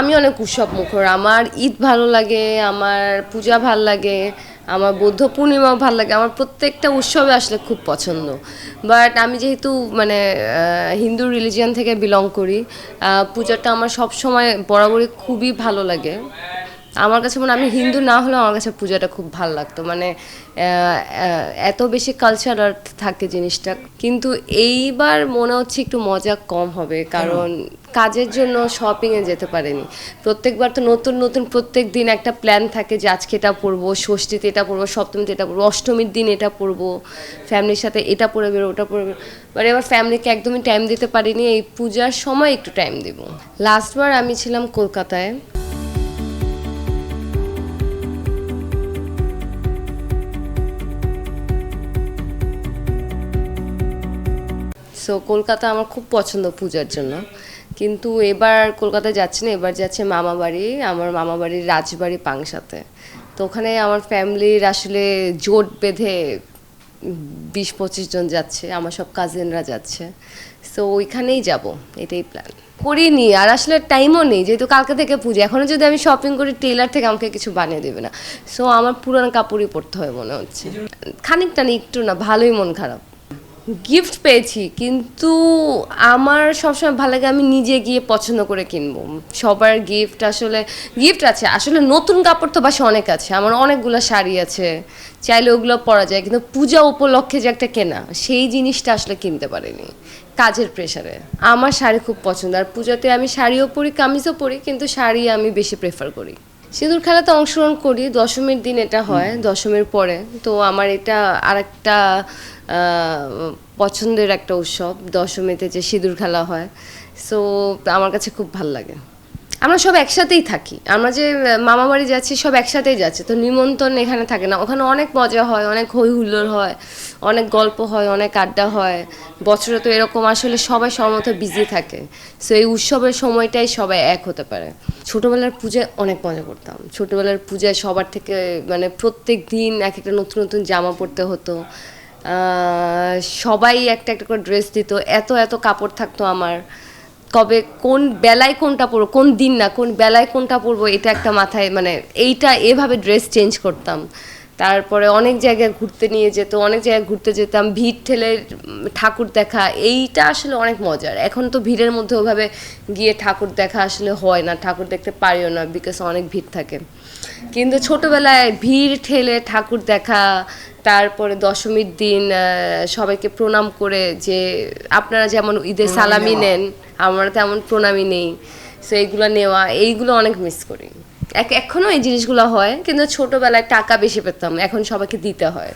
আমি অনেক উৎসব মুখর। আমার ঈদ ভালো লাগে, আমার পূজা ভাল লাগে, আমার বৌদ্ধ পূর্ণিমাও ভাল লাগে। আমার প্রত্যেকটা উৎসবে আসলে খুব পছন্দ। বাট আমি যেহেতু মানে হিন্দু রিলিজিয়ান থেকে বিলং করি, পূজাটা আমার সব সময় বরাবরই খুবই ভালো লাগে। আমার কাছে মনে হয় আমি হিন্দু না হলেও আমার কাছে পূজাটা খুব ভালো লাগতো। মানে এত বেশি কালচারাল থাকে জিনিসটা। কিন্তু এইবার মনে হচ্ছে একটু মজা কম হবে, কারণ কাজের জন্য শপিংয়ে যেতে পারিনি। প্রত্যেকবার তো নতুন নতুন প্রত্যেক দিন একটা প্ল্যান থাকে যে আজকে এটা পরবো, ষষ্ঠীতে এটা পরবো, সপ্তমীতে এটা পরবো, অষ্টমীর দিন এটা পরবো, ফ্যামিলির সাথে এটা পরে বেরো, ওটা পরে বেরো। বাট এবার ফ্যামিলিকে একদমই টাইম দিতে পারিনি, এই পূজার সময় একটু টাইম দিব। লাস্টবার আমি ছিলাম কলকাতায়। সো কলকাতা আমার খুব পছন্দ পূজার জন্য। কিন্তু এবার কলকাতায় যাচ্ছি না, এবার যাচ্ছে মামা বাড়ি, আমার মামা বাড়ির রাজবাড়ি পাংশাতে। তো ওখানে আমার ফ্যামিলির আসলে জোট বেঁধে 20-25 জন যাচ্ছে, আমার সব কাজিনরা যাচ্ছে। সো ওইখানেই যাব, এটাই প্ল্যান করিনি। আর আসলে টাইমও নেই, যেহেতু কালকে থেকে পুজো। এখনও যদি আমি শপিং করি, টেলার থেকে আমাকে কিছু বানিয়ে দেবে না। সো আমার পুরানো কাপড়ই পরতে হয় মনে হচ্ছে। খানিকটা না, একটু না, ভালোই মন খারাপ। গিফট পেয়েছি, কিন্তু আমার সবসময় ভালো লাগে আমি নিজে গিয়ে পছন্দ করে কিনবো। সবার গিফট আসলে গিফট আছে, আসলে নতুন কাপড় তো বাসে অনেক আছে, আমার অনেকগুলো শাড়ি আছে, চাইলে ওগুলো পরা যায়। কিন্তু পূজা উপলক্ষে যে একটা কেনা, সেই জিনিসটা আসলে কিনতে পারিনি কাজের প্রেশারে। আমার শাড়ি খুব পছন্দ, আর পূজাতে আমি শাড়িও পরি, কামিজও পরি, কিন্তু শাড়ি আমি বেশি প্রেফার করি। সিঁদুর খেলাতে অংশগ্রহণ করি, দশমীর দিন এটা হয়, দশমীর পরে। তো আমার এটা আরেকটা পছন্দের একটা উৎসব, দশমীতে যে সিঁদুর খেলা হয়। সো আমার কাছে খুব ভাল লাগে। আমরা সব একসাথেই থাকি, আমরা যে মামা বাড়ি যাচ্ছি সব একসাথেই যাচ্ছে, তো নিমন্ত্রণ এখানে থাকে না। ওখানে অনেক মজা হয়, অনেক হই হুল্লোড় হয়, অনেক গল্প হয়, অনেক আড্ডা হয়। বছরে তো এরকম আসলে সবাই সবার মতো বিজি থাকে। সো এই উৎসবের সময়টাই সবাই এক হতে পারে। ছোটোবেলার পূজায় অনেক মজা করতাম। ছোটোবেলার পূজায় সবার থেকে মানে প্রত্যেক দিন এক একটা নতুন নতুন জামা পরতে হতো। সবাই একটা একটা করে ড্রেস দিত, এত এত কাপড় থাকতো আমার। কবে কোন বেলায় কোনটা পরবো, কোন দিন না, কোন বেলায় কোনটা পরবো, এটা একটা মাথায়, মানে এইটা এভাবে ড্রেস চেঞ্জ করতাম। তারপরে অনেক জায়গায় ঘুরতে নিয়ে যেত, অনেক জায়গায় ঘুরতে যেতাম, ভিড় ঠেলে ঠাকুর দেখা, এইটা আসলে অনেক মজার। এখন তো ভিড়ের মধ্যে ওভাবে গিয়ে ঠাকুর দেখা আসলে হয় না, ঠাকুর দেখতে পারিও না, বিকজ অনেক ভিড় থাকে। কিন্তু ছোটবেলায় ভিড় ঠেলে ঠাকুর দেখা, তারপরে দশমীর দিন সবাইকে প্রণাম করে, যে আপনারা যেমন ঈদে সালামি নেন, আমরা তেমন প্রণামী নেই। সো এইগুলো নেওয়া, এইগুলো অনেক মিস করি। এখনও এই জিনিসগুলো হয়, কিন্তু ছোটোবেলায় টাকা বেশি পেতাম, এখন সবাইকে দিতে হয়।